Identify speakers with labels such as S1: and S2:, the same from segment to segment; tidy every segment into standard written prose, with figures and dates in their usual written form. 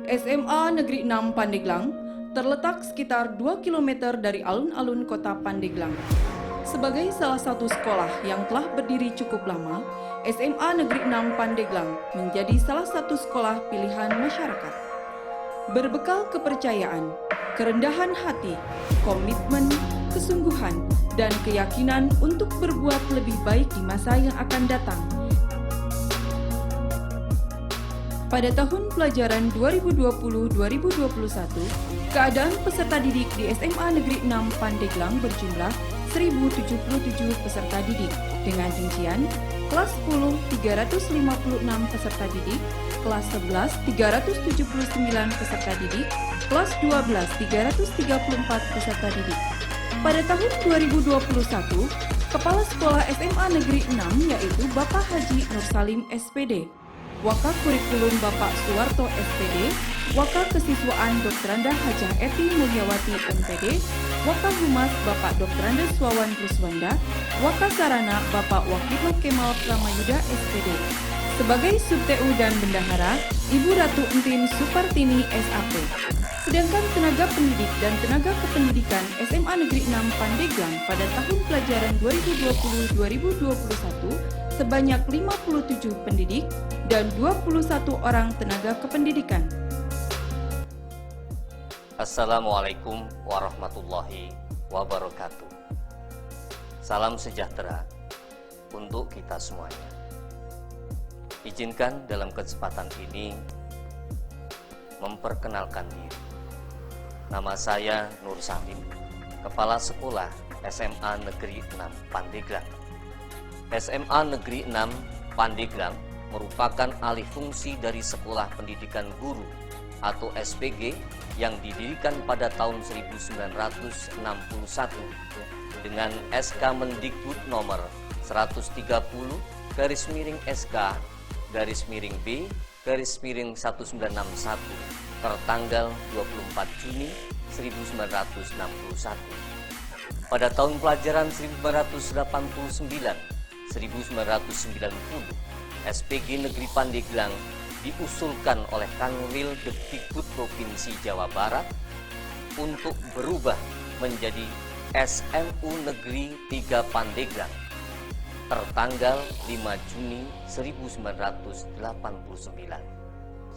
S1: SMA Negeri 6 Pandeglang terletak sekitar 2 km dari alun-alun kota Pandeglang. Sebagai salah satu sekolah yang telah berdiri cukup lama, SMA Negeri 6 Pandeglang menjadi salah satu sekolah pilihan masyarakat. Berbekal kepercayaan, kerendahan hati, komitmen, kesungguhan, dan keyakinan untuk berbuat lebih baik di masa yang akan datang. Pada tahun pelajaran 2020-2021, keadaan peserta didik di SMA Negeri 6 Pandeglang berjumlah 1.077 peserta didik dengan rincian kelas 10 356 peserta didik, kelas 11 379 peserta didik, kelas 12 334 peserta didik. Pada tahun 2021, Kepala Sekolah SMA Negeri 6 yaitu Bapak Haji Nur Salim SPD, Waka Kurikulum Bapak Suwarto SPD, Waka Kesiswaan Dokteranda Hajah Eti Mulyawati MPD, Waka Humas Bapak Dokteranda Swawan Ruswanda, Waka Sarana Bapak Wakil Kemal Pramayuda SPD. Sebagai Sub-TU dan Bendahara, Ibu Ratu Entin Supartini SAP. Sedangkan tenaga pendidik dan tenaga kependidikan SMA Negeri 6 Pandeglang pada tahun pelajaran 2020-2021 sebanyak 57 pendidik dan 21 orang tenaga kependidikan.
S2: Assalamualaikum warahmatullahi wabarakatuh. Salam sejahtera untuk kita semuanya. Izinkan dalam kesempatan ini memperkenalkan diri. Nama saya Nur Salim, Kepala Sekolah SMA Negeri 6 Pandeglang. SMA Negeri 6 Pandeglang merupakan alih fungsi dari Sekolah Pendidikan Guru atau SPG yang didirikan pada tahun 1961 dengan SK Mendikbud nomor 130/SK/B/B/1961 tertanggal 24 Juni 1961. Pada tahun pelajaran 1989-1990, SPG Negeri Pandeglang diusulkan oleh Kanwil Depdikbud Provinsi Jawa Barat untuk berubah menjadi SMU Negeri 3 Pandeglang tertanggal 5 Juni 1989.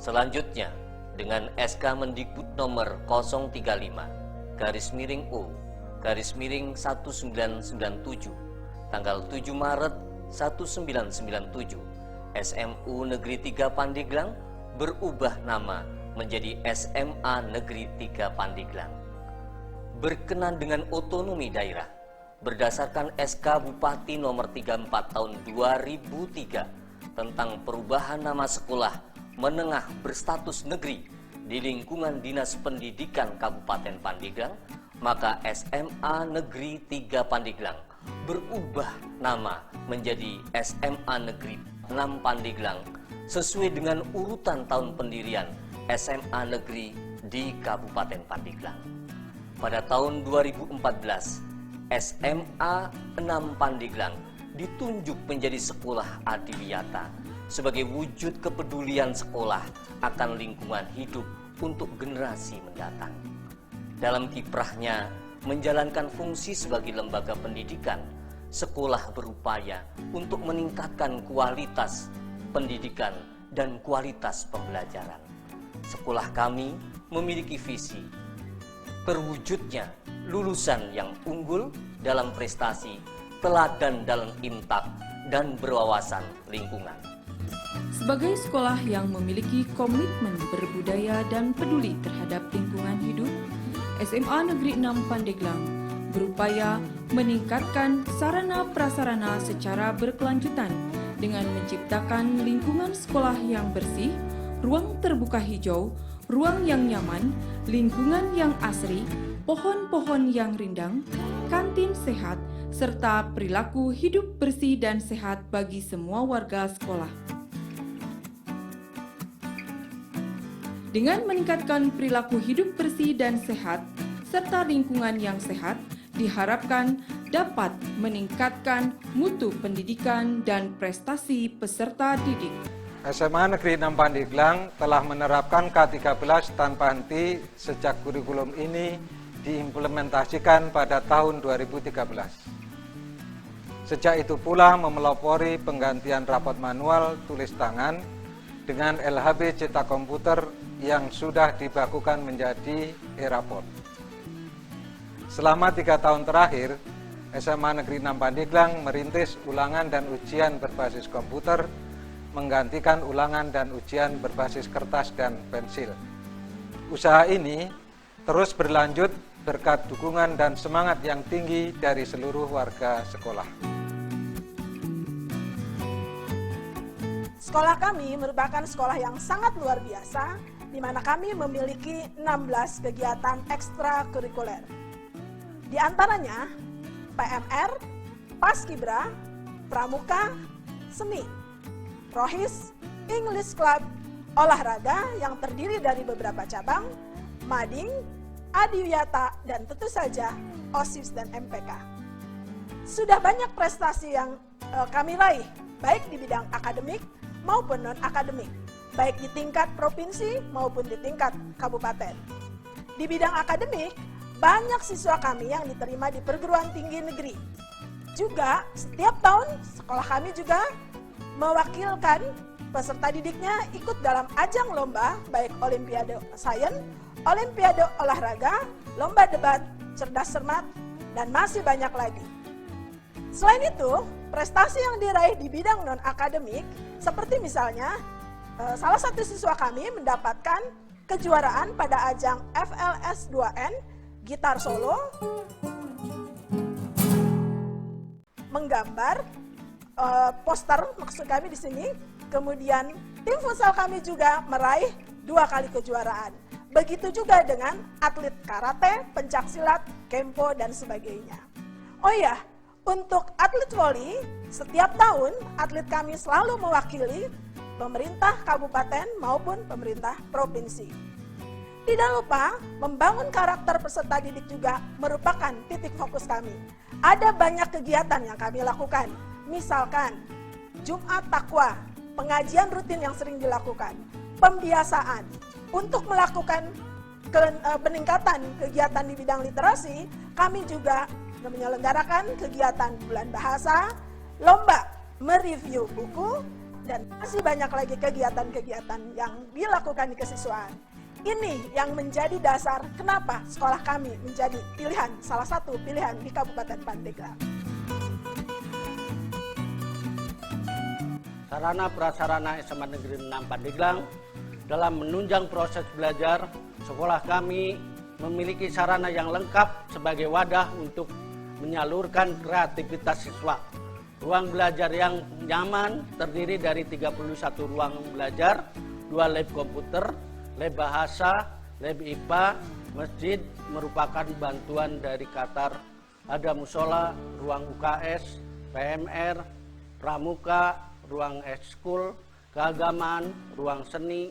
S2: Selanjutnya, dengan SK Mendikbud nomor 035-O-1997 tanggal 7 Maret 1997, SMU Negeri 3 Pandeglang berubah nama menjadi SMA Negeri 3 Pandeglang. Berkenan dengan otonomi daerah berdasarkan SK Bupati nomor 34 tahun 2003 tentang perubahan nama sekolah menengah berstatus negeri di lingkungan Dinas Pendidikan Kabupaten Pandeglang, maka SMA Negeri 3 Pandeglang berubah nama menjadi SMA Negeri 6 Pandeglang sesuai dengan urutan tahun pendirian SMA Negeri di Kabupaten Pandeglang. Pada tahun 2014, SMA 6 Pandeglang ditunjuk menjadi sekolah adiwiyata sebagai wujud kepedulian sekolah akan lingkungan hidup untuk generasi mendatang. Dalam kiprahnya menjalankan fungsi sebagai lembaga pendidikan, sekolah berupaya untuk meningkatkan kualitas pendidikan dan kualitas pembelajaran. Sekolah kami memiliki visi terwujudnya lulusan yang unggul dalam prestasi, teladan dalam imtak, dan berwawasan lingkungan.
S1: Sebagai sekolah yang memiliki komitmen berbudaya dan peduli terhadap lingkungan hidup, SMA Negeri 6 Pandeglang berupaya meningkatkan sarana prasarana secara berkelanjutan dengan menciptakan lingkungan sekolah yang bersih, ruang terbuka hijau, ruang yang nyaman, lingkungan yang asri, pohon-pohon yang rindang, kantin sehat, serta perilaku hidup bersih dan sehat bagi semua warga sekolah. Dengan meningkatkan perilaku hidup bersih dan sehat, serta lingkungan yang sehat, diharapkan dapat meningkatkan mutu pendidikan dan prestasi peserta didik.
S3: SMA Negeri 6 Pandeglang telah menerapkan K13 tanpa henti sejak kurikulum ini diimplementasikan pada tahun 2013. Sejak itu pula memelopori penggantian rapot manual tulis tangan dengan LHB cetak komputer yang sudah dibakukan menjadi e-raport. Selama 3 tahun terakhir, SMA Negeri 6 Pandeglang merintis ulangan dan ujian berbasis komputer, menggantikan ulangan dan ujian berbasis kertas dan pensil. Usaha ini terus berlanjut berkat dukungan dan semangat yang tinggi dari seluruh warga sekolah.
S4: Sekolah kami merupakan sekolah yang sangat luar biasa, di mana kami memiliki 16 kegiatan ekstrakurikuler. Di antaranya PMR, Paskibra, Pramuka, Seni, Rohis, English Club, olahraga yang terdiri dari beberapa cabang, Mading, Adiwiyata, dan tentu saja OSIS dan MPK. Sudah banyak prestasi yang kami raih, baik di bidang akademik maupun non-akademik, baik di tingkat provinsi maupun di tingkat kabupaten. Di bidang akademik, banyak siswa kami yang diterima di perguruan tinggi negeri. Juga setiap tahun sekolah kami juga mewakilkan peserta didiknya ikut dalam ajang lomba, baik Olimpiade Sains, Olimpiade Olahraga, lomba debat, cerdas cermat, dan masih banyak lagi. Selain itu, prestasi yang diraih di bidang non-akademik, seperti misalnya salah satu siswa kami mendapatkan kejuaraan pada ajang FLS 2N, gitar solo, menggambar, poster maksud kami di sini. Kemudian tim futsal kami juga meraih 2 kali kejuaraan. Begitu juga dengan atlet karate, pencaksilat, kempo, dan sebagainya. Oh iya, untuk atlet voli, setiap tahun atlet kami selalu mewakili pemerintah kabupaten maupun pemerintah provinsi. Tidak lupa, membangun karakter peserta didik juga merupakan titik fokus kami. Ada banyak kegiatan yang kami lakukan, misalkan Jumat Takwa, pengajian rutin yang sering dilakukan, pembiasaan. Untuk melakukan peningkatan kegiatan di bidang literasi, kami juga menyelenggarakan kegiatan bulan bahasa, lomba mereview buku, dan masih banyak lagi kegiatan-kegiatan yang dilakukan di kesiswaan. Ini yang menjadi dasar kenapa sekolah kami menjadi pilihan, salah satu pilihan di Kabupaten Pandeglang.
S5: Sarana prasarana SMA Negeri 6 Pandeglang dalam menunjang proses belajar, sekolah kami memiliki sarana yang lengkap sebagai wadah untuk menyalurkan kreativitas siswa. Ruang belajar yang nyaman terdiri dari 31 ruang belajar, 2 lab komputer, lab bahasa, lab IPA, masjid merupakan bantuan dari Qatar. Ada musola, ruang UKS, PMR, pramuka, ruang ekskul, keagamaan, ruang seni,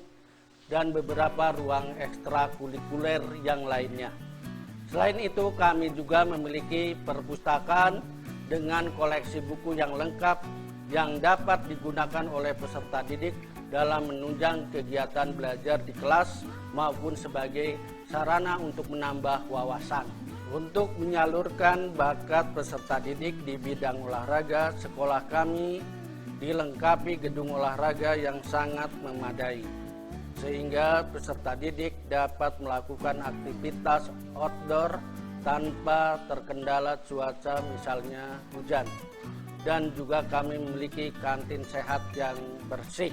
S5: dan beberapa ruang ekstrakurikuler yang lainnya. Selain itu, kami juga memiliki perpustakaan dengan koleksi buku yang lengkap yang dapat digunakan oleh peserta didik dalam menunjang kegiatan belajar di kelas maupun sebagai sarana untuk menambah wawasan. Untuk menyalurkan bakat peserta didik di bidang olahraga, sekolah kami dilengkapi gedung olahraga yang sangat memadai, sehingga peserta didik dapat melakukan aktivitas outdoor tanpa terkendala cuaca, misalnya hujan. Dan juga kami memiliki kantin sehat yang bersih.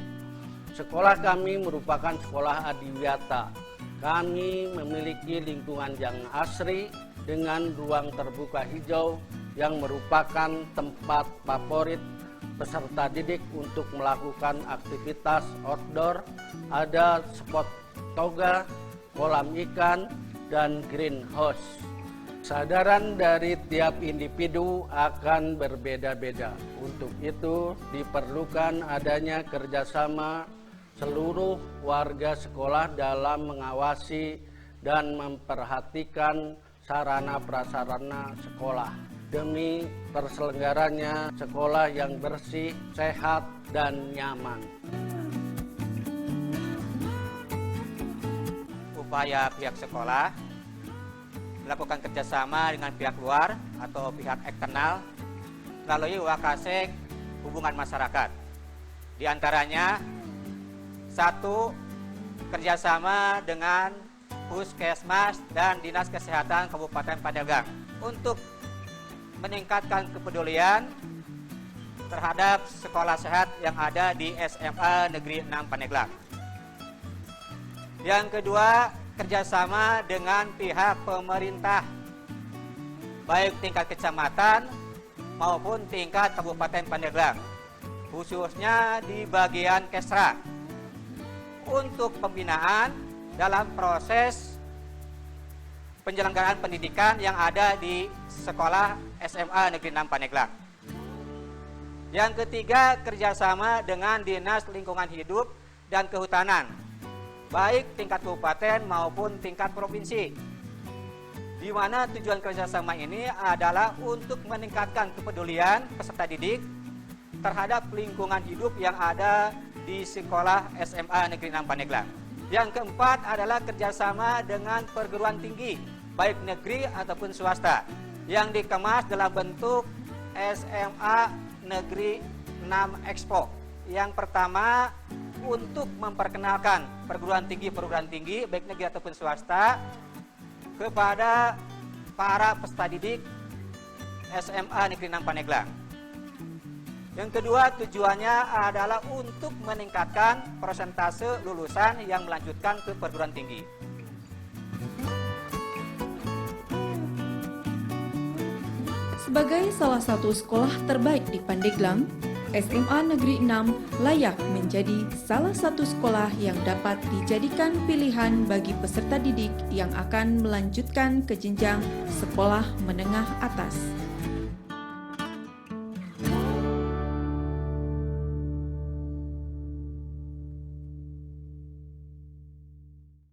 S5: Sekolah kami merupakan sekolah adiwiyata. Kami memiliki lingkungan yang asri dengan ruang terbuka hijau yang merupakan tempat favorit peserta didik untuk melakukan aktivitas outdoor. Ada spot toga, kolam ikan, dan greenhouse. Kesadaran dari tiap individu akan berbeda-beda. Untuk itu diperlukan adanya kerjasama seluruh warga sekolah dalam mengawasi dan memperhatikan sarana prasarana sekolah demi terselenggaranya sekolah yang bersih, sehat, dan nyaman.
S6: upaya pihak sekolah melakukan kerjasama dengan pihak luar atau pihak eksternal melalui Wakasek hubungan masyarakat. Di antaranya, 1. Kerjasama dengan Puskesmas dan Dinas Kesehatan Kabupaten Pandeglang untuk meningkatkan kepedulian terhadap sekolah sehat yang ada di SMA Negeri 6 Pandeglang. Yang kedua, kerjasama dengan pihak pemerintah, baik tingkat kecamatan maupun tingkat Kabupaten Pandeglang, khususnya di bagian Kesra, untuk pembinaan dalam proses penyelenggaraan pendidikan yang ada di sekolah SMA Negeri 6 Pandeglang. Yang ketiga, kerjasama dengan Dinas Lingkungan Hidup dan Kehutanan, baik tingkat kabupaten maupun tingkat provinsi, di mana tujuan kerjasama ini adalah untuk meningkatkan kepedulian peserta didik terhadap lingkungan hidup yang ada di sekolah SMA Negeri 6 Pandeglang. Yang keempat adalah kerjasama dengan perguruan tinggi, baik negeri ataupun swasta, yang dikemas dalam bentuk SMA Negeri 6 Expo. Yang pertama, untuk memperkenalkan perguruan tinggi baik negeri ataupun swasta kepada para peserta didik SMA Negeri 6 Pandeglang. Yang kedua, tujuannya adalah untuk meningkatkan persentase lulusan yang melanjutkan ke perguruan tinggi.
S1: Sebagai salah satu sekolah terbaik di Pandeglang, SMA Negeri 6 layak menjadi salah satu sekolah yang dapat dijadikan pilihan bagi peserta didik yang akan melanjutkan ke jenjang sekolah menengah atas.